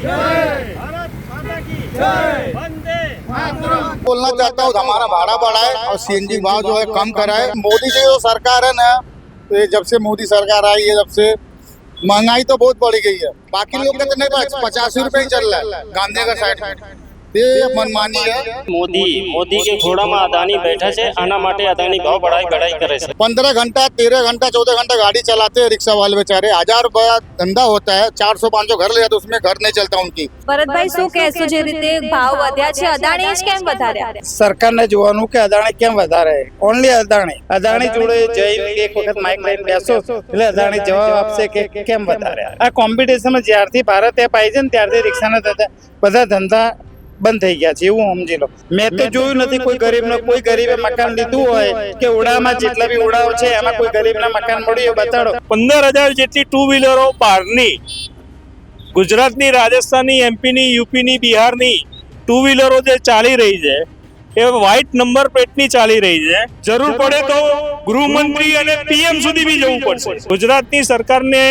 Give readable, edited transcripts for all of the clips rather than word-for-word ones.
भारत माता की जय। वंदे बोलना चाहता हूँ हमारा भाड़ा बढ़ाए और सीएनजी भाव जो है कम कराए। मोदी जी जो सरकार है ना, तो ये जब से मोदी सरकार आई है, जब से महंगाई तो बहुत बढ़ गई है। बाकी लोग कहते नहीं 85 रुपए ही चल रहा है गांधीनगर साइड में, ये मनमानी है। મોદી કે ઘોડામાં અદાણી बैठा છે, આના માટે અદાણી ભાવ बढ़ाई करे છે। 15 घंटा 13 घंटा 14 घंटा गाड़ी चलाते हैं रिक्शा वाले बेचारे। 1000 रुपया धंधा होता है, 400-500 घर ले जाते, उसमें घर नहीं चलता उनकी। ભરતભાઈ શું કહેશો, જે રીતે ભાવ વધ્યા છે અદાણી જ કેમ વધાર્યા? સરકારને જોવાનું કે અદાણી કેમ વધારે, ઓનલી અદાણી જોડે જઈને એક વખત માઇક લઈને બેસો એટલે અદાણી જવાબ આપશે કે કેમ વધારે। આ કોમ્પિટિશનમાં જ્યારથી ભારત એપ આવી છે ને ત્યારથી રિક્ષાના બધા ધંધા બંધ થઈ ગયા છે, એવું સમજી લો। મેં તો જોયું નથી કોઈ ગરીબે મકાન લીધું હોય કે ઓડામાં જેટલા બી ઓડાઓ છે એમાં કોઈ ગરીબના મકાન મળ્યું બતાડો। 15,000 જેટલી ટુ વ્હીલરો બહારની ગુજરાતની, રાજસ્થાનની, એમપીની, યુપીની, બિહારની ટુ વ્હીલરો જે ચાલી રહી છે એ વ્હાઇટ નંબર પ્લેટની ચાલી રહી છે। જરૂર પડે તો ગૃહમંત્રી અને પીએમ સુધી બી જવું પડશે। ગુજરાતની સરકારને,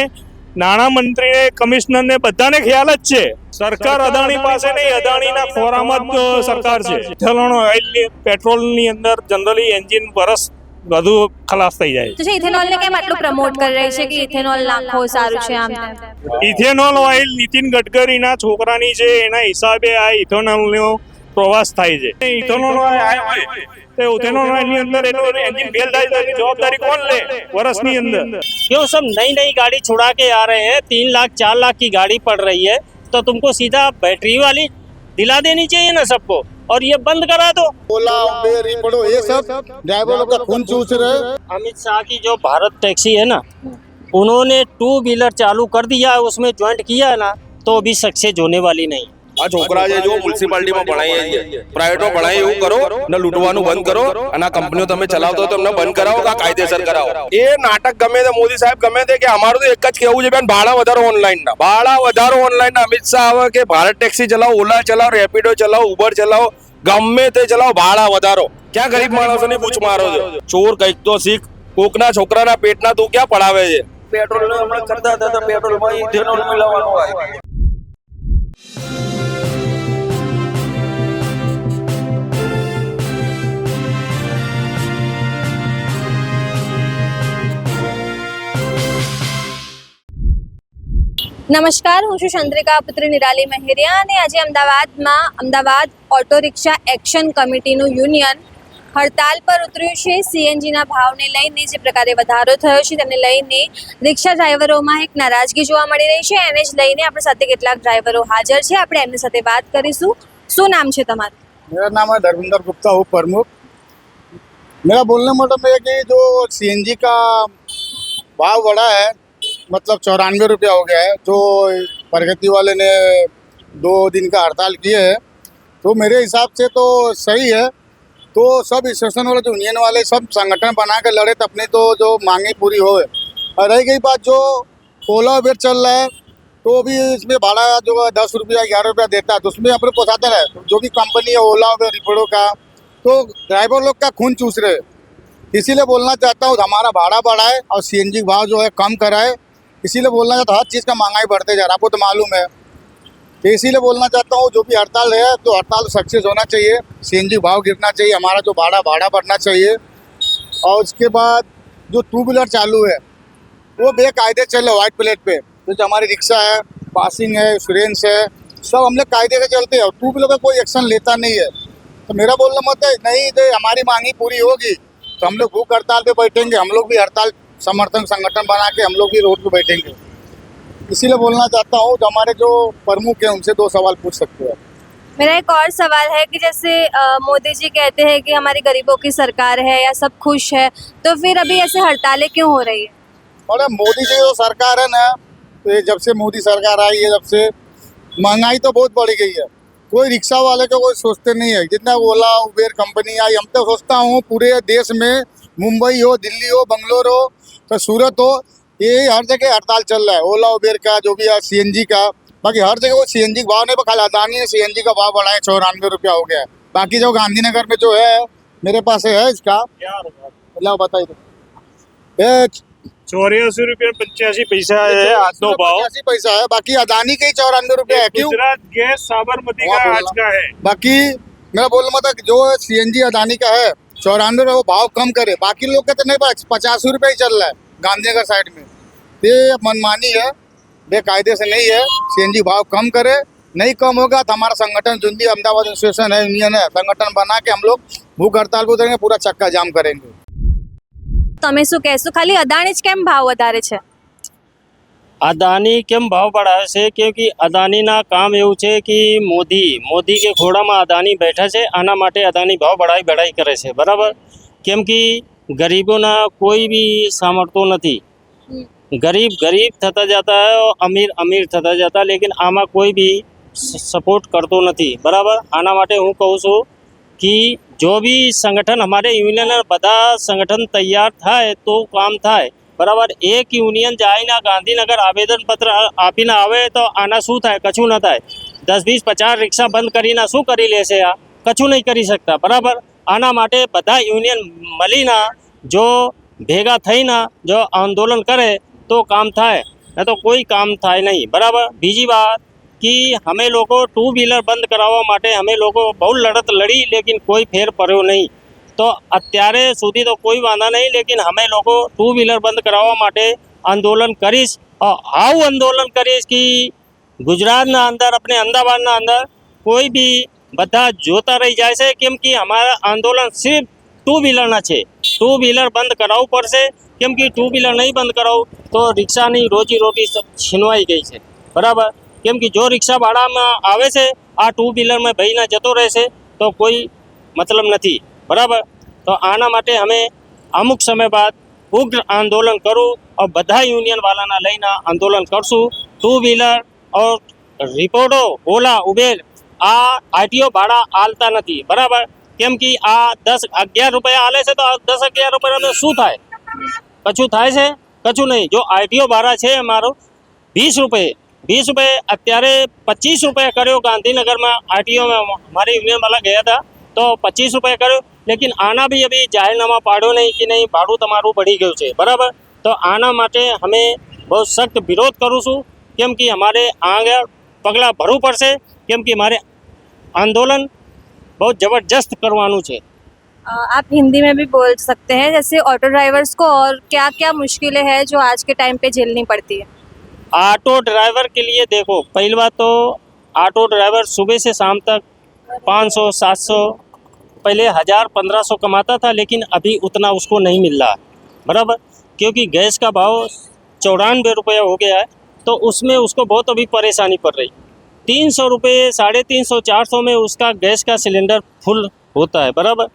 નાણામંત્રીને, કમિશનરને બધાને ખ્યાલ જ છે સરકાર અદાણી પાસે નહીં, અદાણીના ખોરામાં જ સરકાર છે। ઇથેનોલ ઓઇલ, પેટ્રોલની અંદર જનરલી એન્જિન વરસ વધુ ખલાસ થઈ જાય તો ઇથેનોલ ને કેમ આટલું પ્રમોટ કરી રહી છે કે ઇથેનોલ નાખો સારું છે આમ તેમ? ઇથેનોલ ઓઇલ નીતિન ગડકરીના છોકરાની છે, એના હિસાબે આ ઇથેનોલનો પ્રવાસ થાય છે। ઇથેનોલ ઇથેનોલ ઓઇલની અંદર એનું એન્જિન ફેલ થાય તો એની જવાબદારી કોણ લે વર્ષની અંદર? क्यों सब नई गाड़ी छुड़ा के आ रहे हैं, 3 लाख 4 लाख की गाड़ी पड़ रही है, तो तुमको सीधा बैटरी वाली दिला देनी चाहिए ना सबको, और ये बंद करा दो। ओला, उबेर, रैपिडो, ये सब ड्राइवर लोग का खून चूस रहे। अमित शाह की जो भारत टैक्सी है ना, उन्होंने 2 व्हीलर चालू कर दिया है, उसमें ज्वाइंट किया है ना, तो अभी सक्सेस होने वाली नहीं। આ છોકરા છે જો મ્યુનિસિપાલિટીમાં ભણાય છે, પ્રાઇવેટમાં ભણાય એવું કરો ને લૂંટવાનું બંધ કરો, અને આ કંપનીઓ તમે ચલાવતો હોય તો એમને બંધ કરાવો કે કાયદેસર કરાવો। એ નાટક ગમે તે મોદી સાહેબ ગમે તે કે અમારું તો એક જ કહેવું છે બેન, ભાડા વધારો ઓનલાઈનના, ભાડા વધારો ઓનલાઈનના। અમિત શાહ આવે કે ભારત ટેક્સી ચલાવો, ઓલા ચલાવો, રેપિડો ચલાવો, ઉબર ચલાવો, ગમે તે ચલાવો, ભાડા વધારો। ક્યાં ગરીબ માણસોની પૂછ મારો છો? ચોર કંઈક તો શીખ, કોકના છોકરાના પેટના તું ક્યાં પડાવે છે? પેટ્રોલ હમણાં કરતા હતા તો પેટ્રોલમાં ઇથેનોલ મિલાવવાનું હોય। નમસ્કાર, હું છું ચંદ્રિકા પુત્રી નિરાલી મહેરિયા અને આજે અમદાવાદમાં અમદાવાદ ઓટો રિક્ષા એક્શન કમિટીનું યુનિયન હડતાલ પર ઉતર્યું છે। સીએનજીના ભાવને લઈને જે પ્રકારે વધારો થયો છે તેને લઈને રિક્ષા ડ્રાઈવરોમાં એક નારાજગી જોવા મળી રહી છે। એને જ લઈને આપણી સાથે કેટલાક ડ્રાઈવરો હાજર છે, આપણે એમની સાથે વાત કરીશું। શું નામ છે તમારું? मेरा नाम है धर्मेंद्र गुप्ता, हूँ प्रमुख। मेरा बोलने मतलब है कि जो सीएनजी का भाव बढ़ा है, मतलब 94 रुपया हो गया है। जो प्रगति वाले ने 2 दिन का हड़ताल किए है, तो मेरे हिसाब से तो सही है। तो सब स्टेशन वाले, जो यूनियन वाले, सब संगठन बना के लड़े तब नहीं तो जो मांगे पूरी हो। और रही गई बात जो ओला उबेर चल रहा है, तो भी इसमें भाड़ा जो 10 रुपया 11 रुपया देता है, तो उसमें अपने पोसाते रहे। जो भी कंपनी है ओला उबेर रिपीडो का, तो ड्राइवर लोग का खून चूस रहे। इसीलिए बोलना चाहता हूँ हमारा भाड़ा बढ़ाए और सीएनजी भाव जो है कम कराए। इसीलिए बोलना चाहता हूँ, हर चीज़ का महंगाई बढ़ते जा रहा है, आपको तो मालूम है। तो इसीलिए बोलना चाहता हूँ जो भी हड़ताल है तो हड़ताल सक्सेस होना चाहिए, सीएनजी भाव गिरना चाहिए, हमारा जो भाड़ा बढ़ना चाहिए। और उसके बाद जो 2 व्हीलर चालू है वो बेकायदे चले वाइट प्लेट पे। तो जो हमारी रिक्शा है, पासिंग है, इंश्योरेंस है, सब हम लोग कायदे से चलते हैं। 2 व्हीलर का कोई एक्शन लेता नहीं है। तो मेरा बोलना मत है नहीं, तो हमारी मांगी पूरी होगी तो हम लोग भूख हड़ताल पे बैठेंगे, हम लोग भी हड़ताल समर्थन संगठन बना के हम लोग भी रोड पे बैठेंगे। इसीलिए बोलना चाहता हूँ जो हमारे जो प्रमुख हैं उनसे 2 सवाल पूछ सकते हैं। मेरा एक और सवाल है कि जैसे मोदी जी कहते हैं कि हमारी गरीबों की सरकार है या सब खुश है, तो फिर अभी ऐसे हड़तालें क्यों हो रही है? और मोदी जी जो सरकार है ना, तो ये जब से मोदी सरकार आई है, जब से महंगाई तो बहुत बढ़ गई है। कोई रिक्शा वाले को कोई सोचते नहीं है। जितना ओला उबेर कंपनी आई, हम तो सोचता हूँ पूरे देश में, मुंबई हो, दिल्ली हो, बंगलोर हो, तो सूरत हो, ये हर जगह हड़ताल चल रहा है ओला उबेर का, जो भी है सीएनजी का। बाकी हर जगह वो सीएनजी का भाव नहीं, खाली अदानी ने सीएनजी का भाव बढ़ाया, 94 रुपया हो गया है। बाकी जो गांधीनगर में जो है, मेरे पास है इसका, बताइए तो ₹84.85 है આજનો ભાવ 85 पैसा है, बाकी अदानी के ही 94 रुपया है। क्यों? गुजरात गैस साबरमती का वहाँ आज का है। बाकी मेरा बोलना मतलब जो सीएनजी अदानी का है 94 रुपये, वो भाव कम करे। बाकी लोग कहते नहीं, 85 रुपये ही चल रहा है गांधीनगर साइड में। ये मनमानी है, बेकायदे से नहीं है। सीएनजी भाव कम करे, नहीं कम होगा तो हमारा संगठन जुंदी अहमदाबाद एसोसिएशन है, यूनियन है, संगठन बना के हम लोग भूख हड़ताल को उतरेंगे, पूरा चक्का जाम करेंगे। તમે શું કહેશો? ખાલી અદાણી જ કેમ ભાવ વધારે છે? અદાની કેમ ભાવ बढ़ાવે છે? કેમકે અદાનીના કામ એવું છે કે મોદી કે ખોડામાં અદાની બેઠા છે, આના માટે અદાની ભાવ બઢાઈ કરે છે, બરાબર? કેમ કે ગરીબોના કોઈ બી સામર્થ્યો નથી। ગરીબ થતા જતા है और અમીર થતા જતા, લેकिन આમાં કોઈ બી સપોર્ટ કરતો નથી, બરાબર? આના માટે હું કહું છું कि जो भी संगठन हमारे यूनियन બધા સંગઠન તૈયાર થાય તો કામ થાય, બરાબર? એક યુનિયન જાયને ગાંધીનગર આવેદનપત્ર આપીને આવે તો આના શું થાય? કશું ન થાય। 10, 20, 50 રિક્ષા બંધ કરીને શું કરી લેશે? આ કશું નહીં કરી શકતા, બરાબર? આના માટે બધા યુનિયન મળીને જો ભેગા થઈને જો આંદોલન કરે તો કામ થાય, નહીં તો કોઈ કામ થાય નહીં, બરાબર? બીજી વાત कि हमें लोगों 2 व्हीलर बंद कराववा माटे हमें लोगों बहुत लड़त लड़ी, लेकिन कोई फेर पड़्यो नहीं। तो अत्यारे सुधी तो कोई वांधा नहीं, लेकिन हमें लोगों 2 व्हीलर बंद कराववा माटे आंदोलन करीश। और आવું आंदोलन करीश कि गुजरातना अंदर अपने अमदावादना अंदर कोई भी બધા જોતા રહી જાય છે, કેમ કે અમારા આંદોલન સિર્ફ 2 વ્હીલરના છે। 2 વ્હીલર બંધ કરાવવું પડશે, કેમ કે 2 વ્હીલર નહીં બંધ કરાવું તો રિક્ષાની રોજીરોટી છીનવાઈ ગઈ છે, બરાબર? કેમ કે જો રિક્ષા ભાડામાં આવે છે, આ 2 વ્હીલરમાં ભાઈને જતો રહેશે તો કોઈ મતલબ નથી, બરાબર? તો આના માટે અમે અમુક સમય બાદ ઉગ્ર આંદોલન કરું और બધા યુનિયન વાળાના લઈને આંદોલન કરશું। 2 વ્હીલર और રિપોર્ટો ઓલા ઉબેર આ આરટીઓ ભાડા આલતા નથી, બરાબર? કેમ કે આ 10-11 રૂપિયા આલે છે તો 10-11 રૂપિયાનો શું થાય? કશું થાય છે? કશું નહીં। જો આરટીઓ ભાડા છે અમારો 20 रुपये અત્યારે 25 रुपये કર્યો। ગાંધીનગરમાં આરટીઓમાં हमारे यूनियन वाला गया था तो 25 रुपये કર્યો, लेकिन આના भी अभी જાહેરનામા પાડ્યો નહીં कि नहीं ભાડું તમારું बढ़ी ગયું છે, બરાબર? તો આના માટે અમે બહુ સખ્ત વિરોધ કરું છું, કેમ કે અમારે આગળ પગલાં ભરવું પડશે, કેમ કે અમારે આંદોलन बहुत जबरदस्त करवाનું છે। आप हिंदी में भी बोल सकते हैं, जैसे ऑटो ड्राइवर्स को और क्या क्या मुश्किलें हैं जो आज के टाइम पे झेलनी पड़ती है? ऑटो ड्राइवर के लिए देखो, पहली बात तो ऑटो ड्राइवर सुबह से शाम तक 500-700, पहले 1000-1500 कमाता था, लेकिन अभी उतना उसको नहीं मिल रहा, बराबर? क्योंकि गैस का भाव 94 रुपये हो गया है, तो उसमें उसको बहुत अभी परेशानी पड़ रही। 300 रुपये, 350-400 में उसका गैस का सिलेंडर फुल होता है, बराबर?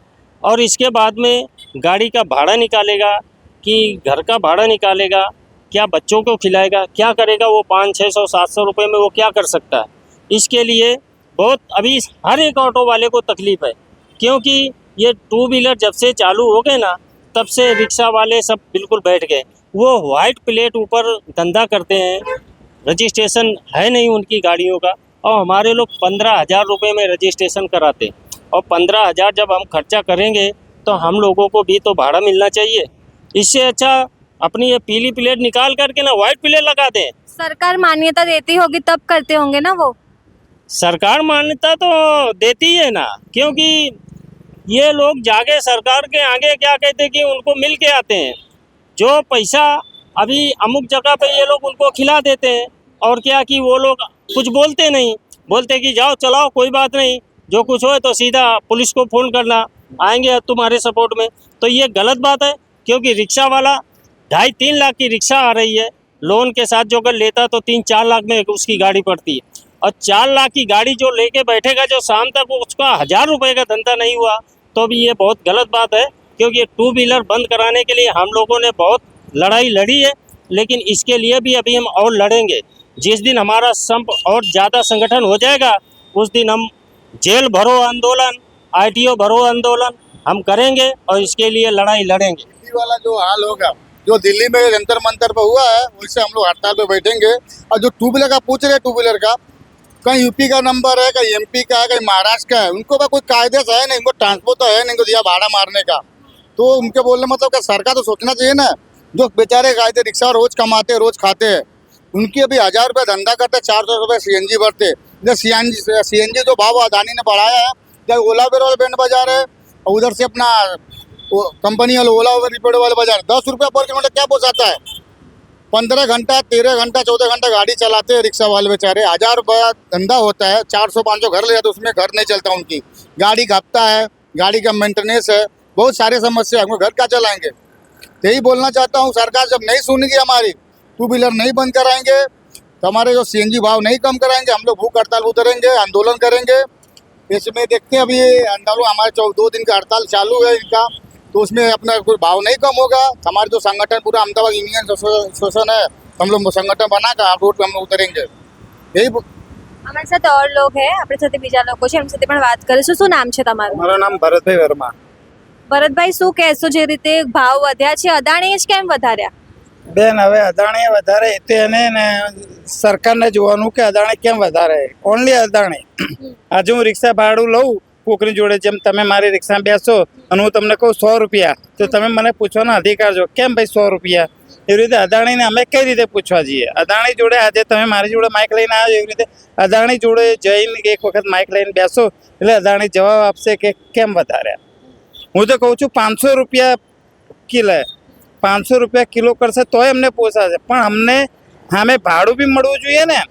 और इसके बाद में गाड़ी का भाड़ा निकालेगा कि घर का भाड़ा निकालेगा, क्या बच्चों को खिलाएगा, क्या करेगा? वो 500-600-700 रुपये में वो क्या कर सकता है? इसके लिए बहुत अभी हर एक ऑटो वाले को तकलीफ़ है, क्योंकि ये 2 व्हीलर जब से चालू हो गए ना, तब से रिक्शा वाले सब बिल्कुल बैठ गए। वो वाइट प्लेट ऊपर धंधा करते हैं, रजिस्ट्रेशन है नहीं उनकी गाड़ियों का, और हमारे लोग 15,000 रुपये में रजिस्ट्रेशन कराते, और 15,000 जब हम खर्चा करेंगे तो हम लोगों को भी तो भाड़ा मिलना चाहिए। इससे अच्छा अपनी ये पीली प्लेट निकाल करके ना वाइट प्लेट लगा दें। सरकार मान्यता देती होगी तब करते होंगे ना वो? सरकार मान्यता तो देती है ना, क्योंकि ये लोग जाके सरकार के आगे क्या कहते हैं कि उनको मिल के आते हैं। जो पैसा अभी अमुक जगह पे ये लोग उनको खिला देते हैं, और क्या कि वो लोग कुछ बोलते नहीं, बोलते कि जाओ चलाओ कोई बात नहीं, जो कुछ हो तो सीधा पुलिस को फ़ोन करना, आएंगे तुम्हारे सपोर्ट में। तो ये गलत बात है, क्योंकि रिक्शा वाला 2.5-3 लाख की रिक्शा आ रही है, लोन के साथ जो अगर लेता तो 3-4 लाख में उसकी गाड़ी पड़ती है, और 4 लाख की गाड़ी जो लेके बैठेगा जो शाम तक उसका 1000 रुपये का धंधा नहीं हुआ, तो भी ये बहुत गलत बात है। क्योंकि 2 व्हीलर बंद कराने के लिए हम लोगों ने बहुत लड़ाई लड़ी है, लेकिन इसके लिए भी अभी हम और लड़ेंगे। जिस दिन हमारा संप और ज़्यादा संगठन हो जाएगा, उस दिन हम जेल भरो आंदोलन, आरटीओ भरो आंदोलन हम करेंगे, और इसके लिए लड़ाई लड़ेंगे। दिल्ली वाला जो हाल होगा, जो दिल्ली में जंतर मंतर पर हुआ है, उससे हम लोग हड़ताल पे बैठेंगे। और जो 2 व्हीलर का पूछ रहे हैं, 2 व्हीलर का कहीं यूपी का नंबर है, कहीं एमपी का है, कहीं महाराष्ट्र का है, उनको बा कोई कायदे से है नहीं, उनको ट्रांसपोर्ट तो है नहीं, उनको दिया भाड़ा मारने का। तो उनके बोलने मतलब क्या, सरकार तो सोचना चाहिए ना जो बेचारे कायदे रिक्शा रोज कमाते रोज खाते हैं, उनकी अभी 1000 रुपये धंधा करते, 400 रुपये सीएनजी भरते। इधर सीएनजी जो भाव अदानी ने बढ़ाया है, इधर ओला उबेर वाले बैंड बजा रहे हैं, और उधर से अपना कंपनी वाले ओला उबेर रिपेड वाले बजा रहे। 10 रुपये पर किलोमीटर क्या पहुँचाता है? 15 घंटा 13 घंटा 14 घंटा गाड़ी चलाते हैं रिक्शा वाले बेचारे। 1000 रुपया धंधा होता है, 400-500 घर ले जाते, उसमें घर नहीं चलता उनकी, गाड़ी घपता है, गाड़ी का मेंटेनेंस है, बहुत सारे समस्या है, हम घर क्या चलाएंगे? यही बोलना चाहता हूँ, सरकार जब नहीं सुनेगी हमारी, 2 व्हीलर नहीं बंद कराएंगे तो हमारे जो सीएनजी भाव नहीं कम कराएंगे, हम लोग भूख हड़ताल उतरेंगे, आंदोलन करेंगे। इसमें देखते हैं अभी आंदोलन हमारे 2 दिन का हड़ताल चालू है इनका, तो उसमें अपना कोई भाव नहीं कम होगा। हमारे जो संगठन पूरा अहमदाबाद यूनियन एसोसिएशन है, हम लोग संगठन बनाकर रोड पर हम लोग उतरेंगे। यही અમારી સાથે ઓર લોક હે, આપણી સાથે બીજા લોકો છે, એમની સાથે પણ વાત કરીશું. શું નામ છે તમારું? મારું નામ ભરતભાઈ વર્મા. ભરતભાઈ, શું કહેશો જે રીતે ભાવ વધ્યા છે, અદાણીએ જ કેમ વધાર્યા? બેન, હવે અદાણીએ વધારે એ તો એને ને સરકારને જોવાનું કે અદાણી કેમ વધારે. ઓનલી અદાણી. આજે હું રિક્ષા ભાડું લઉં કોકની જોડે, જેમ તમે મારી રિક્ષામાં બેસો અને હું તમને કહું 100 રૂપિયા, તો તમે મને પૂછવાનો અધિકાર છો કેમ ભાઈ 100 રૂપિયા. એવી રીતે અદાણીને અમે કઈ રીતે પૂછવા જઈએ? અદાણી જોડે આજે તમે મારી જોડે માઇક લઈને આવ્યો, એવી રીતે અદાણી જોડે જઈને એક વખત માઇક લઈને બેસો એટલે અદાણી જવાબ આપશે કે કેમ વધાર્યા. હું તો કહું છું 500 રૂપિયા કિલો, 500 રૂપિયા કિલો કરશે તોય અમને પોસાશે, પણ અમને સામે ભાડું બી મળવું જોઈએ ને.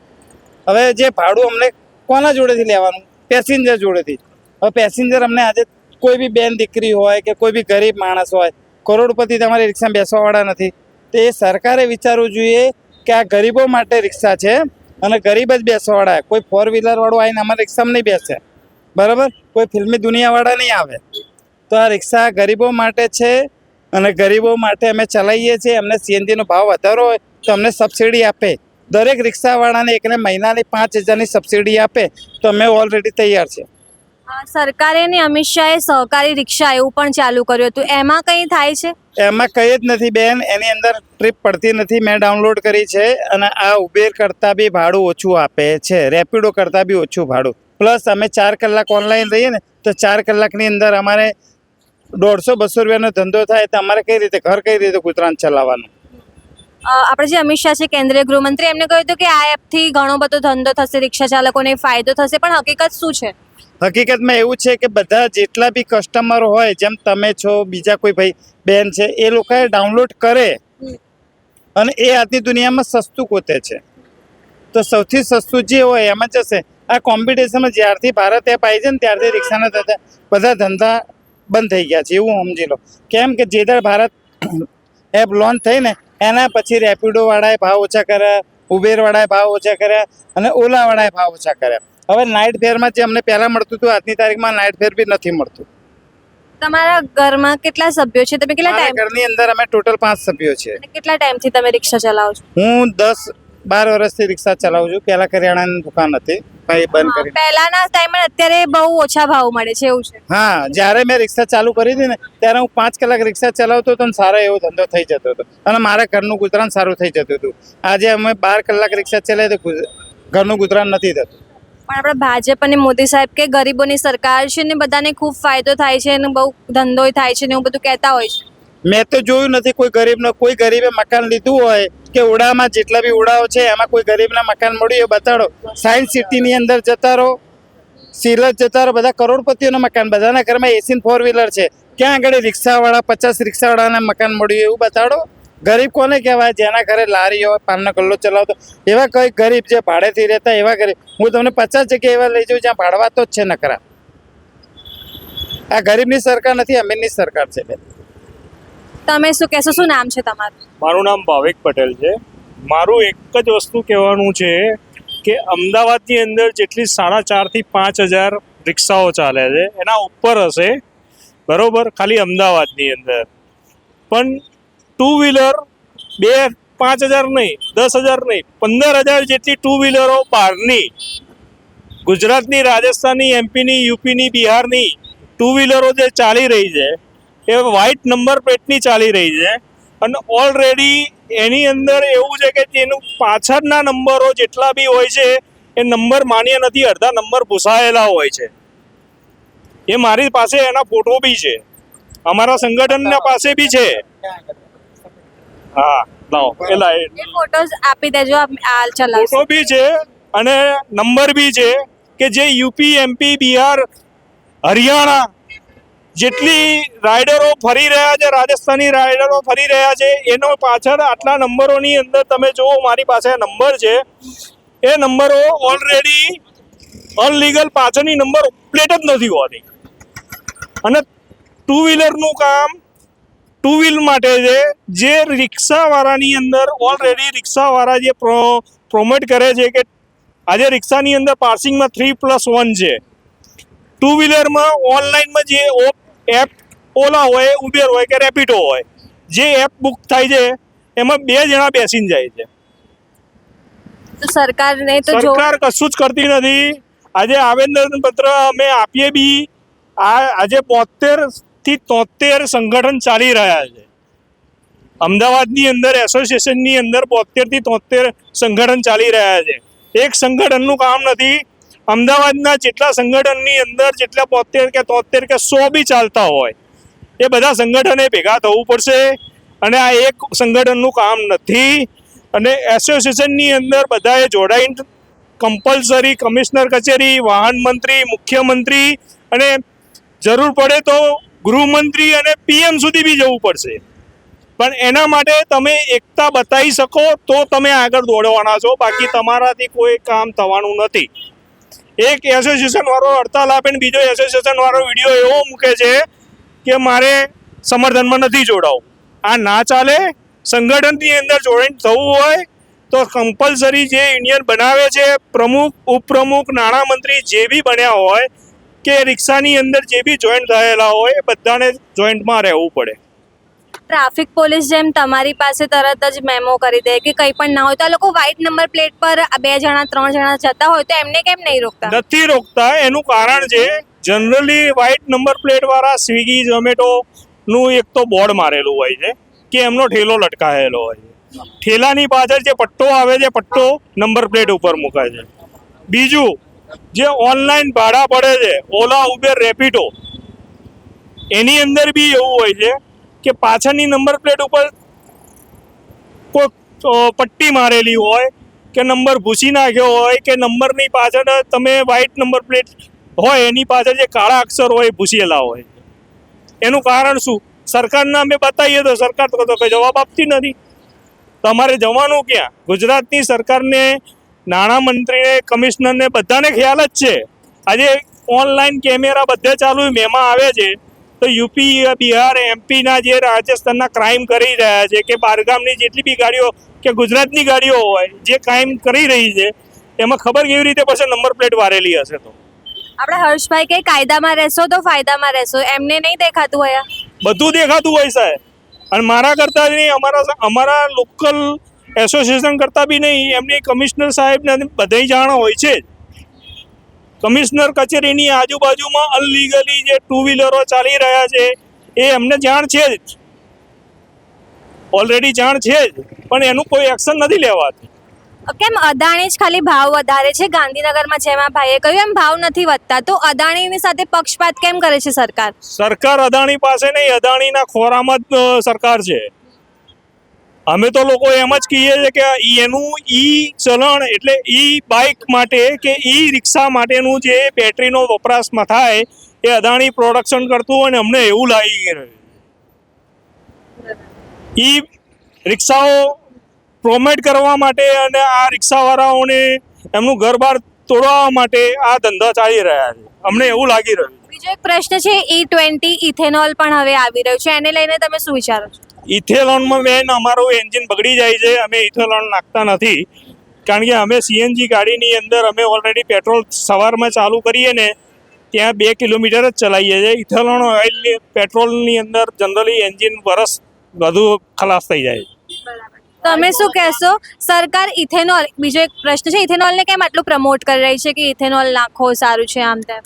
હવે જે ભાડું અમને કોના જોડેથી લેવાનું? પેસેન્જર જોડેથી. હવે પેસેન્જર અમને આજે કોઈ બી બેન દીકરી હોય કે કોઈ બી ગરીબ માણસ હોય, કરોડપતિ તમારી રિક્ષામાં બેસવાવાળા નથી, તો એ સરકારે વિચારવું જોઈએ કે આ ગરીબો માટે રિક્ષા છે અને ગરીબ જ બેસવાવાળા. કોઈ 4 વ્હીલરવાળું આવીને અમારા રિક્ષામાં નહીં બેસે, બરાબર? કોઈ ફિલ્મી દુનિયાવાળા નહીં આવે. તો આ રિક્ષા ગરીબો માટે છે અને ગરીબો માટે અમે ચલાવીએ છીએ. અમને સીએનજીનો ભાવ વધારો હોય તો અમને સબસિડી આપે. દરેક રિક્ષાવાળાને એકને મહિનાની 5000ની સબસિડી આપે તો અમે ઓલરેડી તૈયાર છે. સરકારે ને અમિત શાહે સહકારી રિક્ષા એવું પણ ચાલુ કર્યું હતું, એમાં કંઈ થાય છે? એમાં કંઈ જ નથી બેન, એની અંદર ટ્રીપ પડતી નથી. મેં ડાઉનલોડ કરી છે અને આ ઉબેર કરતાં બી ભાડું ઓછું આપે છે, રેપિડો કરતાં બી ઓછું ભાડું. પ્લસ અમે 4 કલાક ઓનલાઈન રહીએ ને તો 4 કલાકની અંદર અમારે 150-200 રૂપિયાનો ધંધો થાય તો અમારે કઈ રીતે ઘર કઈ રીતે ગુજરાન ચલાવવાનું? આપણે જે અમિત શાહ છે કેન્દ્રીય ગૃહમંત્રી, એમને કહ્યું હતું કે આ એપથી ઘણો બધો ધંધો થશે, રિક્ષા ચાલકોને ફાયદો થશે, પણ હકીકત શું છે? હકીકતમાં એવું છે કે બધા જેટલા બી કસ્ટમર હોય, જેમ તમે છો, બીજા કોઈ ભાઈ બેન છે, એ લોકોએ ડાઉનલોડ કરે અને એ આજની દુનિયામાં સસ્તું ગોતે છે, તો સૌથી સસ્તું જે હોય એમાં જશે. આ કોમ્પિટિશનમાં જ્યારથી ભારત એપ આવી છે ને ત્યારથી રિક્ષાના બધા ધંધા બંધ થઈ ગયા છે, એવું સમજી લો. કેમ કે જે દર ભારત એપ લોન્ચ થઈ ને એના પછી રેપિડોવાળાએ ભાવ ઓછા કર્યા, ઉબેરવાળાએ ભાવ ઓછા કર્યા અને ઓલાવાળાએ ભાવ ઓછા કર્યા. હવે નાઇટ ફેરમાં જે અમને પહેલાં મળતું હતું, આજની તારીખમાં નાઇટ ફેર બી નથી મળતું. તમારા ઘરમાં કેટલા સભ્યો છે? તમે કેટલા ટાઈમ? ઘરની અંદર અમે ટોટલ 5 સભ્યો છે. કેટલા ટાઈમથી તમે રિક્ષા ચલાવો છો? હું 10-12 વર્ષથી રિક્ષા ચલાવું છું. પહેલા કરિયાણાની દુકાન હતી, ભાઈ બંધ કરી. પહેલાના ટાઈમે અત્યારે બહુ ઓછા ભાવ મળે છે એવું છે? હા, જ્યારે મેં રિક્ષા ચાલુ કરી હતી ને ત્યારે હું 5 કલાક રિક્ષા ચલાવતો હતો ને સારો એવો ધંધો થઈ જતો હતો અને મારા ઘરનું ગુજરાન સારું થઈ જતું હતું. આજે અમે 12 કલાક રિક્ષા ચલાવીએ તો ઘરનું ગુજરાન નથી થતું. પણ આપણે ભાજપ અને મોદી સાહેબ કે ગરીબોની સરકાર છે ને બધાને ખૂબ ફાયદો થાય છે અને બહુ ધંધો થાય છે ને એવું બધું કહેતા હોય છે. મેં તો જોયું નથી કોઈ ગરીબે મકાન લીધું હોય કે ઓડામાં જેટલા બી ઓડાઓ છે એમાં કોઈ ગરીબના મકાન મળ્યું એ બતાડો. સાયન્સ સિટીની અંદર જતા રહો, સિલત જતા રહો, બધા કરોડપતિઓના મકાન, બધાના ઘરમાં AC 4 વ્હીલર છે. ક્યાં આગળ રિક્ષાવાળા 50 રિક્ષાવાળાને મકાન મળ્યું એવું બતાડો. ગરીબ કોને કહેવાય? જેના ઘરે લારી હોય, પાનનો ગલ્લો ચલાવતો, એવા કઈ ગરીબ જે ભાડેથી રહેતા એવા ગરીબ. હું તમને 50 જગ્યાએ એવા લઈ જાઉં જ્યાં ભાડવાતો જ છે નકરા. આ ગરીબની સરકાર નથી, અમીરની સરકાર છે. તમે શું કહેશો? શું નામ છે તમારું? મારું નામ ભાવિક પટેલ છે. મારું એક જ વસ્તુ કહેવાનું છે કે અમદાવાદની અંદર જેટલી 4.5 થી 5 હજાર રિક્ષાઓ ચાલે છે એના ઉપર હશે, બરોબર, ખાલી અમદાવાદની અંદર. પણ 2 વ્હીલર 5 હજાર નહીં, 10 હજાર નહીં, 15 હજાર જેટલી 2 વ્હીલરો બહારની, ગુજરાતની, રાજસ્થાનની, એમપીની, યુપીની, બિહારની 2 વ્હીલરો જે ચાલી રહી છે એ વ્હાઇટ નંબર પ્લેટની ચાલી રહી છે અને ઓલરેડી એની અંદર એવું છે કે જેનું પાછળના નંબરો જેટલા બી હોય છે એ નંબર માન્ય નથી, અડધા નંબર ભૂસાયેલા હોય છે. એ મારી પાસે એના ફોટો બી છે, અમારા સંગઠનના પાસે બી છે. હા લાવો એ લાઈ એ ફોટોઝ આપી દેજો, આ ચલાવશો. ફોટો બી છે અને નંબર બી છે કે જે યુપી એમપી બિહાર હરિયાણા જેટલી રાઇડરો ફરી રહ્યા છે, રાજસ્થાની રાઇડરો ફરી રહ્યા છે, એનો પાછળ આટલા નંબરોની અંદર તમે જુઓ, મારી પાસે નંબર છે, એ નંબરો ઓલરેડી અનલીગલ પાછળની નંબર પ્લેટ જ નથી હોતી. અને ટુ વ્હીલરનું કામ ટુ વ્હીલ માટે છે, જે રિક્ષાવાળાની અંદર ઓલરેડી રિક્ષાવાળા જે પ્રોમોટ કરે છે કે આજે રિક્ષાની અંદર પાર્સિંગમાં 3+1 છે. ટુ વ્હીલરમાં ઓનલાઈનમાં જે એપ ઓલા હોય, ઉબેર હોય કે રેપિડો હોય, જે એપ બુક થાય છે એમાં 2 જણા બેસીને જાય છે. તો સરકારને તો જો સરકાર કશું જ કરતી નથી. આજે આવેદન પત્ર અમે આપીએ બી, આજે 72 થી 73 સંગઠન ચાલી રહ્યા છે અમદાવાદની અંદર. એસોસિએશનની અંદર 72 થી 73 સંગઠન ચાલી રહ્યા છે. એક સંગઠનનું કામ નથી. અમદાવાદના જેટલા સંગઠનની અંદર જેટલા 72 કે 73 કે 100 બી ચાલતા હોય, એ બધા સંગઠને ભેગા થવું પડશે. અને આ એક સંગઠનનું કામ નથી. અને એસોસિએશનની અંદર બધાએ જોડાઈને કમ્પલસરી કમિશનર કચેરી, વાહન મંત્રી, મુખ્યમંત્રી અને જરૂર પડે તો ગૃહમંત્રી અને પીએમ સુધી બી જવું પડશે. પણ એના માટે તમે એકતા બતાવી શકો તો તમે આગળ દોડવાના છો, બાકી તમારાથી કોઈ કામ થવાનું નથી. એક એસોસિએશન વાળો હડતાલ આપે ને બીજો એસોસિએશન વાળો વિડીયો એવો મૂકે છે કે મારે સમર્થનમાં નથી જોડાવું. આ ના ચાલે. સંગઠનની અંદર જોઈન્ટ થવું હોય તો કમ્પલસરી જે યુનિયન બનાવે છે, પ્રમુખ, ઉપપ્રમુખ, નાણામંત્રી જે બી બન્યા હોય કે રિક્ષાની અંદર જે બી જોઈન્ટ થયેલા હોય, એ બધાને જોઈન્ટમાં રહેવું પડે. ટ્રાફિક પોલીસ જેમ તમારી પાસે તરત જ મેમો કરી દે કે કંઈ પણ ના હોય, તો આ લોકો વ્હાઇટ નંબર પ્લેટ પર 2 જણા 3 જણા જતા હોય તો એમને કેમ નહીં રોકતા? નથી રોકતા. એનું કારણ છે જનરલી વ્હાઇટ નંબર પ્લેટ વાળા સ્વિગી, ઝોમેટો નું એક તો બોર્ડ મારેલું હોય છે કે એમનો ઠેલો લટકાયેલો હોય છે. ઠેલાની પાછળ જે પટ્ટો આવે છે, પટ્ટો નંબર પ્લેટ ઉપર મુકાય છે. બીજું, જે ઓનલાઈન ભાડા પડે છે, ઓલા, ઉબેર, રેપિડો, એની અંદર બી એવું હોય છે કે પાછળની નંબર પ્લેટ ઉપર કોઈ પટ્ટી મારેલી હોય કે નંબર ભૂસી નાખ્યો હોય કે નંબરની પાછળ તમે વ્હાઇટ નંબર પ્લેટ હોય એની પાછળ જે કાળા અક્ષર હોય ભૂસેલા હોય. એનું કારણ શું? સરકારને અમે બતાવીએ તો સરકાર તો કોઈ જવાબ આપતી નથી. તમારે જવાનું ક્યાં? ગુજરાતની સરકારને, નાણામંત્રીને, કમિશનરને બધાને ખ્યાલ જ છે. આજે ઓનલાઈન કેમેરા બધે ચાલુ, મેમાં આવે છે તો યુપી, બિહાર, એમપીના જે રાજસ્થાનના ક્રાઇમ કરી રહ્યા છે કે બહારગામની જેટલી બી ગાડીઓ કે ગુજરાતની ગાડીઓ હોય જે ક્રાઇમ કરી રહી છે, એમાં ખબર કેવી રીતે પડશે નંબર પ્લેટ વારેલી હશે તો? આપણે હર્ષભાઈ કે કાયદામાં રહેશો તો ફાયદામાં રહેશો, એમને નહીં દેખાતું હોય? બધું દેખાતું હોય સાહેબ. અને મારા કરતાં નહીં, અમારા લોકલ એસોસિએશન કરતાં બી નહીં, એમની કમિશનર સાહેબને બધાય જાણ હોય છે જ. કમિશનર કચેરીની આજુબાજુમાં અનલીગલી જે ટુ વ્હીલરો ચાલી રહ્યા છે એ એમને જાણ છે જ, ઓલરેડી જાણ છે જ, પણ એનું કોઈ એક્શન નથી લેવાતું. કેમ અદાણી જ ખાલી ભાવ વધારે છે? ગાંધીનગરમાં જેમ આ ભાઈએ કહ્યું એમ ભાવ નથી વધતા, તો અદાણીની સાથે પક્ષપાત કેમ કરે છે સરકાર? સરકાર અદાણી પાસે નહીં, અદાણીના ખોરામાં જ સરકાર છે. અમે તો લોકો એમ જ કહીએ છીએ કે એનું ચલણ એટલે બાઇક માટે કે રિક્ષા માટેનું જે બેટરીનો વપરાશમાં થાય એ અદાણી પ્રોડક્શન કરતું હોય ને અમને એવું લાગી રહ્યું. રિક્ષાઓ પ્રોમોટ કરવા માટે અને આ રિક્ષાવાળાઓને એમનું ઘર-બાર તોડવા માટે આ ધંધા ચાલી રહ્યા છે, અમને એવું લાગી રહ્યું. બીજો એક પ્રશ્ન છે, E20 ઇથેનોલ પણ હવે આવી રહ્યું છે, એને લઈને તમે શું વિચારો છો? ઇથેનોલમાં બેન અમારું એન્જિન બગડી જાય છે, અમે ઇથેનોલ નાખતા નથી. કારણ કે અમે સીએનજી ગાડીની અંદર અમે ઓલરેડી પેટ્રોલ સવારમાં ચાલુ કરીએ ને ત્યાં 2 કિલોમીટર જ ચલાવીએ છીએ. ઇથેનોલ ઓઇલ પેટ્રોલની અંદર જનરલી એન્જિન વરસ વધુ ખલાસ થઈ જાય છે. તમે શું કહેશો? સરકાર ઇથેનોલ, બીજો એક પ્રશ્ન છે, ઇથેનોલને કેમ આટલું પ્રમોટ કરી રહી છે કે ઇથેનોલ નાખો સારું છે આમ તેમ?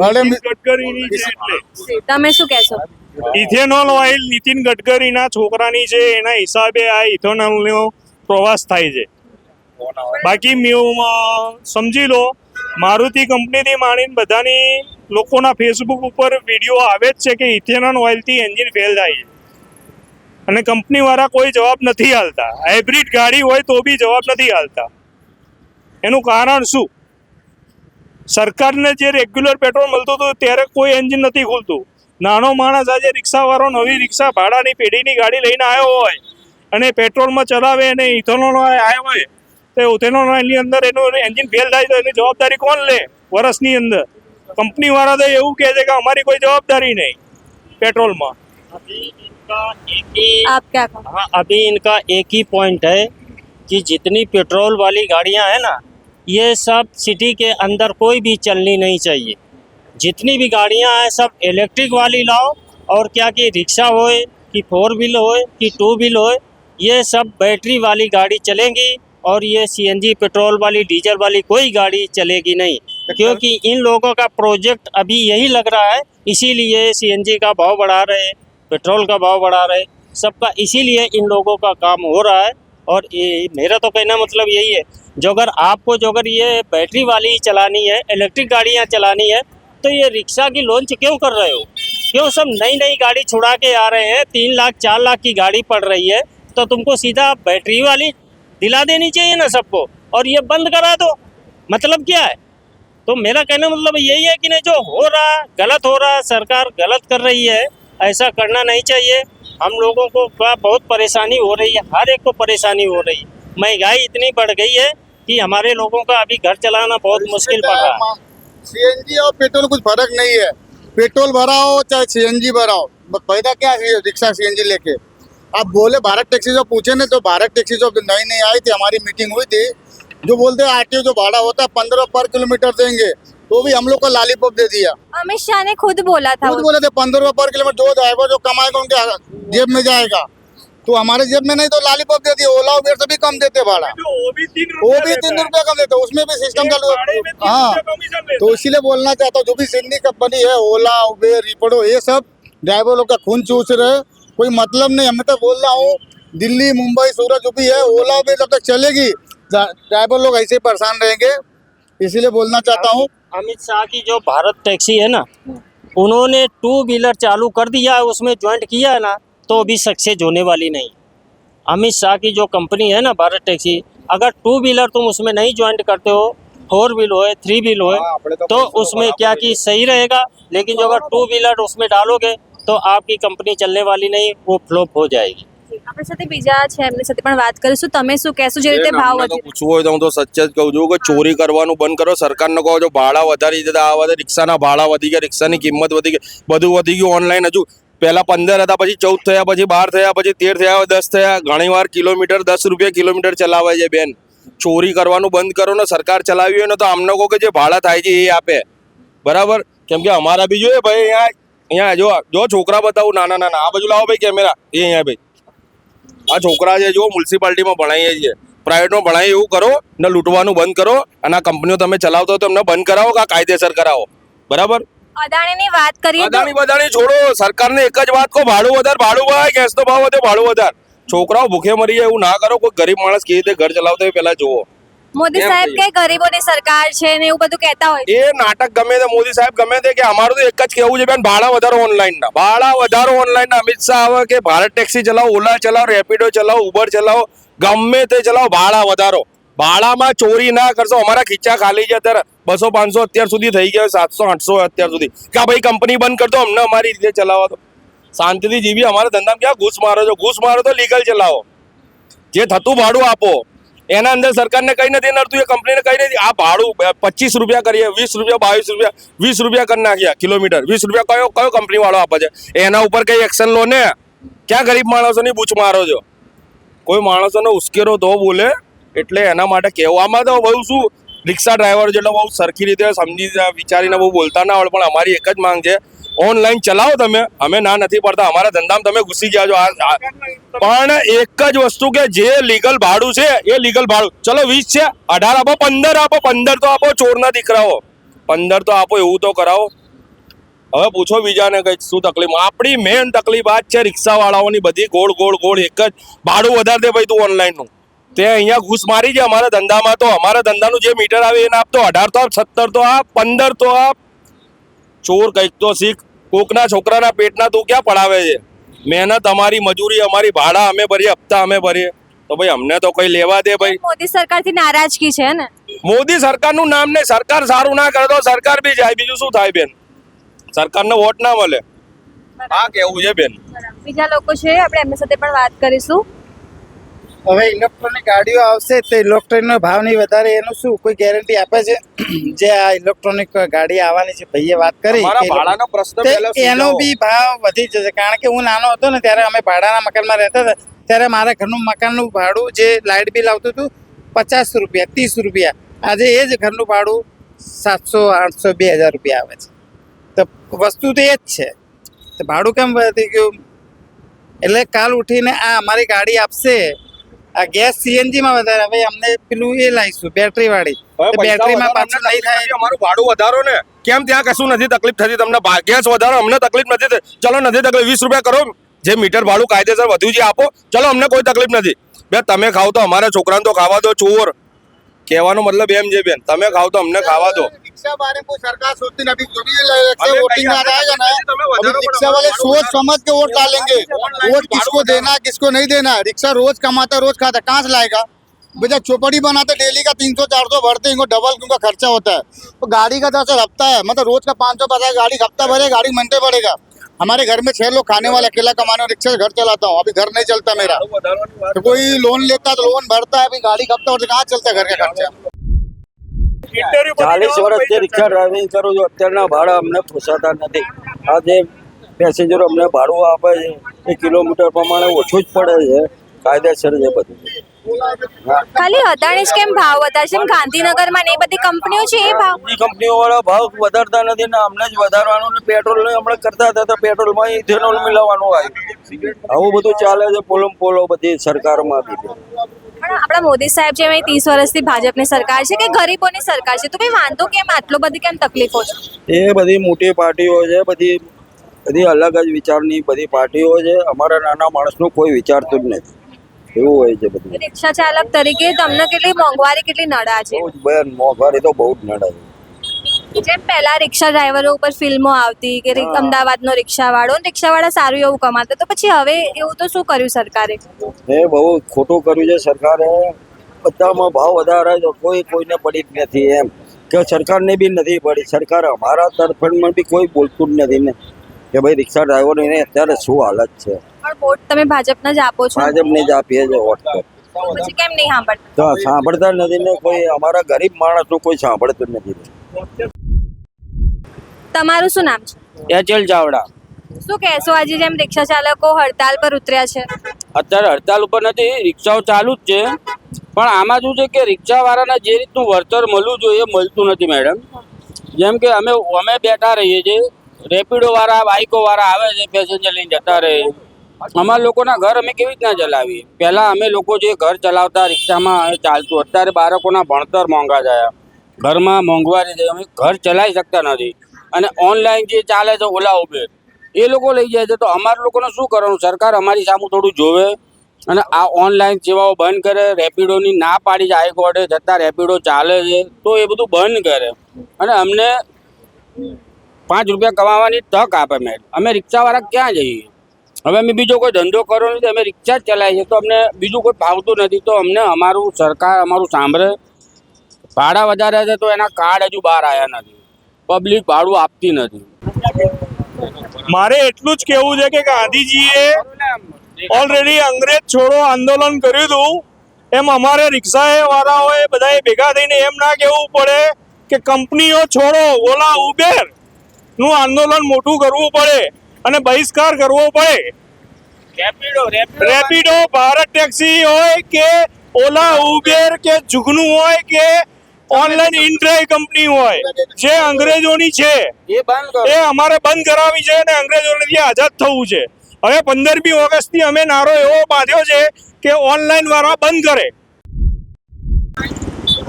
મેડમ, ગડકરીની છે એટલે તમે શું કહેશો? ઇથેનોલ ઓઇલ નીતિન ગડકરીના છોકરાની છે, એના હિસાબે આ ઇથેનોલનો પ્રવાસ થાય છે. બાકી સમજી લો, મારુતિ કંપનીથી માંડીને બધાની લોકોના ફેસબુક ઉપર વિડીયો આવે જ છે કે ઇથેનોલ ઓઇલથી એન્જિન ફેલ થાય છે અને કંપનીવાળા કોઈ જવાબ નથી આલતા. હાઇબ્રિડ ગાડી હોય તો બી જવાબ નથી આલતા. એનું કારણ શું? સરકારને જે રેગ્યુલર પેટ્રોલ મળતું હતું ત્યારે કોઈ એન્જિન નથી ખુલતું. નાનો માણસ આજે રિક્ષાવાળો નવી રિક્ષા ભાડાની પેઢીની ગાડી લઈને આવ્યો હોય અને પેટ્રોલમાં ચલાવે અને ઇથેનોલ આવ્યો હોય તો ઇથેનોલની અંદર એનું એન્જિન ફેલ થાય તો એની જવાબદારી કોણ લે વર્ષની અંદર? કંપનીવાળા તો એવું કહે છે કે અમારી કોઈ જવાબદારી નહીં पेट्रोल में. आप क्या कहो? हाँ, अभी इनका एक ही पॉइंट है कि जितनी पेट्रोल वाली गाड़ियां हैं ना, ये सब सिटी के अंदर कोई भी चलनी नहीं चाहिए. जितनी भी गाड़ियां हैं सब इलेक्ट्रिक वाली लाओ, और क्या कि रिक्शा होए कि 4 व्हील होए कि 2 व्हील होए, ये सब बैटरी वाली गाड़ी चलेंगी और ये सीएनजी पेट्रोल वाली डीजल वाली कोई गाड़ी चलेगी नहीं. क्योंकि इन लोगों का प्रोजेक्ट अभी यही लग रहा है, इसीलिए सीएनजी का भाव बढ़ा रहे, पेट्रोल का भाव बढ़ा रहे, सबका इसीलिए इन लोगों का काम हो रहा है. और ये मेरा तो कहना मतलब यही है, जो अगर ये बैटरी वाली चलानी है, इलेक्ट्रिक गाड़ियाँ चलानी है, तो ये रिक्शा की लॉन्च क्यों कर रहे हो? क्यों सब नई गाड़ी छुड़ा के आ रहे हैं? 3 लाख 4 लाख की गाड़ी पड़ रही है, तो तुमको सीधा बैटरी वाली दिला देनी चाहिए ना सबको, और ये बंद करा दो. मतलब क्या है? तो मेरा कहना मतलब यही है कि नहीं, जो हो रहा गलत हो रहा, सरकार गलत कर रही है, ऐसा करना नहीं चाहिए. हम लोगों को बहुत परेशानी हो रही है, हर एक को परेशानी हो रही है. महंगाई इतनी बढ़ गई है कि हमारे लोगों का अभी घर चलाना बहुत मुश्किल पड़ रहा है. सीएनजी और पेट्रोल कुछ फर्क नहीं है. पेट्रोल भराओ चाहे सीएनजी भराओ, फायदा क्या है रिक्शा सीएनजी लेके? आप बोले भारत टैक्सी जो पूछे ना, तो भारत टैक्सी जो नई आई थी, हमारी मीटिंग हुई थी, जो बोलते हैं आरटीओ जो भाड़ा होता है 15 पर किलोमीटर देंगे, तो भी हम लोग को लॉलीपॉप दे दिया. अमित शाह ने खुद बोला था. खुद बोले थे 15 पर किलोमीटर, जो ड्राइवर जो कमाएगा उनके जेब में जाएगा. तो हमारे जेब में नहीं तो लॉलीपॉप दे दिया. ओला उबेर से भी कम देते भाड़ा, वो भी 3 रुपया कम देते, उसमें भी सिस्टम चालू है. हाँ, तो इसीलिए बोलना चाहता हूँ, जो भी सिंधी कंपनी है, ओला उबेर रिपड़ो, ये सब ड्राइवर लोग का खून चूस रहे. कोई मतलब नहीं. मैं तो बोल रहा हूँ, दिल्ली मुंबई सूरत जो भी है, ओला उबेर जब तक चलेगी, ड्राइवर लोग ऐसे ही परेशान रहेंगे. इसीलिए बोलना चाहता हूँ, अमित शाह की जो भारत टैक्सी है ना, उन्होंने 2 व्हीलर चालू कर दिया है, उसमें ज्वाइंट किया है ना, तो अभी सक्सेस होने वाली नहीं. अमित शाह की जो कंपनी है ना भारत टैक्सी, अगर 2 व्हीलर तुम उसमें नहीं ज्वाइंट करते हो, 4 व्हील हो 3 व्हील हो, तो उसमें क्या कि सही रहेगा. लेकिन जो अगर 2 व्हीलर उसमें डालोगे तो आपकी कंपनी चलने वाली नहीं, वो फ्लॉप हो जाएगी. આપણી સાથે બીજા છે, એમની સાથે પણ વાત કરીશું. તમે શું કહેશો જે રીતે ભાવ વધી? પૂછવું હોય તો હું તો સચ્ચ જ કહું છું કે ચોરી કરવાનું બંધ કરો. સરકારને કહો, જો ભાડા વધારી દીધા, આ બધા રિક્ષાના ભાડા વધી ગયા, રિક્ષાની કિંમત વધી ગઈ, બધું વધી ગયું. ઓનલાઈન હજુ પહેલા 15 હતા, પછી 14 થયા, પછી 12 થયા, પછી 13 થયા, 10 થયા. ઘણીવાર કિલોમીટર 10 રૂપિયા કિલોમીટર ચલાવે છે. બેન, ચોરી કરવાનું બંધ કરો ને. સરકાર ચલાવી હોય ને તો આમને કહો કે જે ભાડા થાય છે એ આપે, બરાબર? કેમ કે અમારા બી જોઈએ ભાઈ, અહીંયા જો છોકરા બતાવું, નાના નાના, આ બાજુ લાવો ભાઈ કેમેરા, એ અહીંયા ભાઈ, આ છોકરા છે જો મ્યુનિસિપાલિટીમાં ભણાવીએ છીએ, પ્રાઇવેટમાં ભણાવીએ, એવું કરો ને લૂંટવાનું બંધ કરો. અને આ કંપનીઓ તમે ચલાવતો હોય તો એમને બંધ કરાવો કે કાયદેસર કરાવો, બરાબર? અદાણીની વાત કરીએ તો અદાણી છોડો. સરકારને એક જ વાત કહો, ભાડું વધારે, ગેસનો ભાવ વધે, ભાડું વધારે. છોકરાઓ ભૂખે મરી જાય એવું ના કરો. કોઈ ગરીબ માણસ કેવી રીતે ઘર ચલાવતો હોય પહેલા જુઓ. મોદી સાહેબ કે ગરીબોની સરકાર છે ને એવું બધું કહેતા હોય. એ નાટક ગમે તે મોદી સાહેબ ગમે તે કે, અમારું તો એક જ કહેવું છે બેન, ભાડા વધારો ઓનલાઈનના, ભાડા વધારો ઓનલાઈનના. અમિત શાહ આવે કે ભારત ટેક્સી ચલાવો, ઓલા ચલાવો, રેપિડો ચલાવો, ઉબર ચલાવો, ગમે તે ચલાવો, ભાડા વધારો. ભાડામાં ચોરી ના કરશો. અમારા ખીચા ખાલી છે અત્યારે 200-500 અત્યાર સુધી થઈ ગયા, 700-800 અત્યાર સુધી. કે ભાઈ કંપની બંધ કરતો, અમને અમારી રીતે ચલાવો. તો શાંતિથી જીવી. અમારા ધંધામાં ક્યાં ઘૂસ મારો છો? ઘૂસ મારો તો લીગલ ચલાવો. જે થતું ભાડું આપો, એના અંદર સરકારને કઈ નથી નડતું, એ કંપનીને કઈ નથી. આ ભાડું 25 રૂપિયા કરીએ, 20 રૂપિયા, 22 રૂપિયા, 20 રૂપિયા કરી નાખ્યા કિલોમીટર. 20 રૂપિયા કયો કંપની વાળો આપે છે? એના ઉપર કઈ એક્શન લો ને. ક્યાં ગરીબ માણસોની બૂચ મારો છો? કોઈ માણસોને ઉશ્કેરો તો બોલે. એટલે એના માટે કહેવામાં તો બહુ શું, રિક્ષા ડ્રાઈવર જેટલો બહુ સરખી રીતે સમજી વિચારીને બહુ બોલતા ના આવડે. પણ અમારી એક જ માંગ છે, ઓનલાઈન ચલાવો તમે, અમે ના નથી પડતા. અમારા ધંધામાં તમે ઘૂસી ગયા છો. પણ એક જ વસ્તુ કે જે લીગલ ભાડું છે એ લીગલ ભાડું. ચલો 20 છે, 18 આપો, 15 આપો, 15 તો આપો. ચોરના દીકરાઓ 15 તો આપો, એવું તો કરાવો. હવે પૂછો બીજાને કઈ શું તકલીફ. આપણી મેન તકલીફ આ જ છે, રિક્ષાવાળાઓની બધી ગોળ એક જ ભાડું વધારે દે ભાઈ તું ઓનલાઈનનું. તે અહીંયા ઘૂસ મારી છે અમારા ધંધામાં. તો અમારા ધંધાનું જે મીટર આવે એને આપતો, 18 તો આપ, 17 તો આપ, 15 તો આપ. ચોર કંઈક તો શીખ. કોકના છોકરાના પેટના તું ક્યાં પડાવે છે? મહેનત અમારી, મજૂરી અમારી, ભાડા અમે ભરીએ, હપ્તા અમે ભરીએ, તો ભાઈ અમને તો કઈ લેવા દે ભાઈ. મોદી સરકારથી નારાજગી છે ને? મોદી સરકારનું નામ ને સરકાર સારું ના કરે તો સરકાર બી જાય, બીજું શું થાય બેન? સરકારને વોટ ના મળે, આ કેવું છે બેન. બીજા લોકો છે, આપણે એમની સાથે પણ વાત કરીશું. હવે ઇલેક્ટ્રોનિક ગાડીઓ આવશે તો ઇલેક્ટ્રોનિકનો ભાવ નહીં વધારે, એનું શું કોઈ ગેરંટી આપે છે? જે આ ઇલેક્ટ્રોનિક ગાડી આવવાની છે, ભાઈએ વાત કરી અમારા ભાડાનો પ્રશ્ન પહેલા એનો બી ભાવ વધી જશે. કારણ કે હું નાનો હતો ને ત્યારે અમે ભાડાના મકાનમાં રહેતા હતા, ત્યારે મારા ઘરનું મકાનનું ભાડું જે લાઇટ બિલ આવતું હતું 50 રૂપિયા 30 રૂપિયા, આજે એ જ ઘરનું ભાડું 700 800 2000 રૂપિયા આવે છે. તો વસ્તુ તો એ જ છે, તો ભાડું કેમ વધી ગયું? એટલે કાલ ઉઠીને આ અમારી ગાડી આપશે, આ ગેસ સીએનજી માં વધારે, હવે અમને પેલું એ લાવીશું બેટરી વાળી, બેટરીમાં પાછું નહીં થાય. અમારું ભાડું વધારો ને, કેમ ત્યાં કશું નથી તકલીફ થતી તમને? ગેસ વધારો, અમને તકલીફ નથી થતી. ચલો નથી તકલીફ, 20 રૂપિયા કરો, જે મીટર ભાડું કાયદેસર વધ્યું છે આપો, ચલો અમને કોઈ તકલીફ નથી. બે તમે ખાવ તો અમારા છોકરાને તો ખાવા દો. ચોર કહેવાનો મતલબ એમ છે બેન, તમે ખાવ તો અમને ખાવા दो. रिक्शा बारे में सरकार सोचती नहीं, अभी जो भी इलेक्शन वोटिंग में आएगा ना, अभी रिक्शा वाले सोच समझ के वोट डालेंगे. वोट किसको देना है किसको नहीं देना है. रिक्शा रोज कमाता रोज खाता, कहाँ से लाएगा बेटा? चौपड़ी बनाते डेली का 300-400 भरते, इनको डबल उनका खर्चा होता है. तो गाड़ी का तो हफ्ता है, मतलब रोज का 500 भरा, गाड़ी हफ्ता भरे, गाड़ी महीने पड़ेगा. हमारे घर में 6 लोग खाने वाले, अकेला कमाने वाले, रिक्शा से घर चलाता हूँ, अभी घर नहीं चलता मेरा. तो कोई लोन लेता तो लोन भरता है, अभी गाड़ी हफ्ता भरते, कहाँ चलता है घर का खर्चा? 40 વર્ષથી રિક્ષા ડ્રાઇવિંગ કરું છું, અત્યારના ભાડા અમને પોસાતા નથી. આ જે પેસેન્જરો અમને ભાડું આપે છે એ કિલોમીટર પ્રમાણે ઓછું જ પડે છે, કાયદેસર છે બધું. ખાલી અદાણી જ કેમ ભાવ વધારે છે? ગાંધીનગરમાં ને એ બધી કંપનીઓ છે એ ભાવ, બધી કંપનીઓ વાળા ભાવ વધારતા નથી ને અમને જ વધારવાનું. ને પેટ્રોલ હમણાં કરતા હતા તો પેટ્રોલમાં ઇથેનોલ મિલાવવાનું આવ્યું. આવું બધું ચાલે છે પોલમ પોલો બધી સરકારમાં બી. પણ આપણા મોદી સાહેબ છે, 30 વર્ષથી ભાજપની સરકાર છે કે ગરીબોની સરકાર છે, તો કઈ વાંધો કેમ? આટલો બધી કેમ તકલીફો છે? એ બધી મોટી પાર્ટીઓ છે, બધી બધી અલગ જ વિચારની બધી પાર્ટીઓ છે. અમારા નાના માણસનું કોઈ વિચારતું જ નથી, એવું હોય છે બધું. રિક્ષા ચાલક તરીકે તમને કેટલી મોંઘવારી કેટલી નડા છે? બહુ જ બેન મોંઘવારી તો બહુ જ નડે છે. જેમ પહેલા રિક્ષા ડ્રાઈવરો ઉપર ફિલ્મો આવતી કે અમદાવાદનો રિક્ષાવાળો, રિક્ષાવાળા સારું એવું કમાતા, તો પછી હવે એવું તો શું કર્યું સરકારે? એ બહુ ખોટું કર્યું છે સરકારે. બધામાં ભાવ વધારે છે, કોઈ કોઈને પડી જ નથી. એમ કે સરકારને બી નથી પડી. સરકાર અમારા તરફેણમાં બી કોઈ બોલતું જ નથી ને કે ભાઈ રિક્ષા ડ્રાઈવરોને અત્યારે શું હાલત છે. પણ વોટ તમે ભાજપને જ આપો છો? ભાજપને જ આપીએ છે વોટ. પછી કેમ નહીં સાંભળતા? તો સાંભળતા નથી ને કોઈ, અમારા ગરીબ માણસનું કોઈ સાંભળતું નથી. તમારું શું નામ છે? એચએલ ચાવડા. શું કહેશો, આજે જેમ રિક્ષા ચાલકો હડતાલ પર ઉતર્યા છે? અત્યારે હડતાલ ઉપર નથી, રિક્ષાઓ ચાલુ જ છે, પણ આમાં શું છે કે રિક્ષાવાળાને જે રીતનું વળતર મળવું જોઈએ એ મળતું નથી મેડમ. જેમ કે અમે બેઠા રહીએ છીએ, રેપિડોવાળા બાઇકોવાળા આવે છે, પેસેન્જર લઈને જતા રહે. અમારા લોકોના ઘર અમે કેવી રીતના ચલાવીએ? પહેલાં અમે લોકો જે ઘર ચલાવતા રિક્ષામાં ચાલતું, અત્યારે બાળકોના ભણતર મોંઘા થયા, ઘરમાં મોંઘવારી છે, અમે ઘર ચલાવી શકતા નથી. અને ઓનલાઈન જે ચાલે છે ઓલા ઉબેર, એ લોકો લઈ જાય છે, તો અમારા લોકોને શું કરવાનું? સરકાર અમારી સામે થોડું જોવે અને આ ઓનલાઈન સેવાઓ બંધ કરે. રેપિડોની ના પાડી છે હાઈકોર્ટે, જતાં રેપિડો ચાલે છે તો એ બધું બંધ કરે અને અમને 5 રૂપિયા કમાવાની તક આપે. મેડમ અમે રિક્ષાવાળા ક્યાં જઈએ? હવે અમે બીજો કોઈ ધંધો કરવો નથી, અમે રિક્ષા જ ચલાવીએ, તો અમને બીજું કોઈ ફાવતું નથી. તો અમને અમારું સરકાર અમારું સાંભળે. ભાડા વધારે છે તો એના કાર્ડ હજુ બહાર આવ્યા નથી, પબ્લિક ભાડું આપતી નથી. મારે એટલું જ કહેવું છે કે ગાંધીજીએ ઓલરેડી અંગ્રેજ છોડો આંદોલન કર્યું હતું, એમ અમારે રિક્ષા વાળાઓએ બધાએ ભેગા થઈને એમ ના કહેવું પડે કે કંપનીઓ છોડો, ઓલા ઉબેર નું આંદોલન મોટું કરવું પડે અને બહિષ્કાર કરવો પડે. રેપિડો, ભારત ટેક્સી હોય કે ઓલા ઉબેર કે જુગનું હોય કે ઓનલાઈન ઇન્ડ્રાઈવ કંપની હોય, જે અંગ્રેજોની છે એ અમારે બંધ કરાવી છે અને અંગ્રેજોથી આઝાદ થવું છે. હવે 15મી ઓગસ્ટથી અમે નારો એવો બાંધ્યો છે કે ઓનલાઈન વાળા બંધ કરે.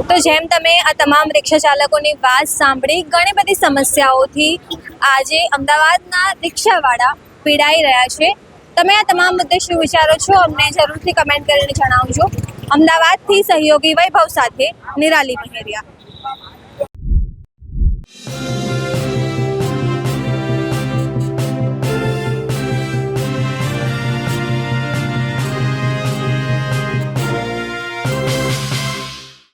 તો જેમ તમે આ તમામ રિક્ષા ચાલકોની વાત સાંભળી, ઘણી બધી સમસ્યાઓથી આજે અમદાવાદના રિક્ષાવાળા પીડાઈ રહ્યા છે. તમે આ તમામ મુદ્દે શું વિચારો છો અમને જરૂરથી કમેન્ટ કરીને જણાવજો. અમદાવાદથી સહયોગી વૈભવ સાથે નિરાલી મહેરિયા.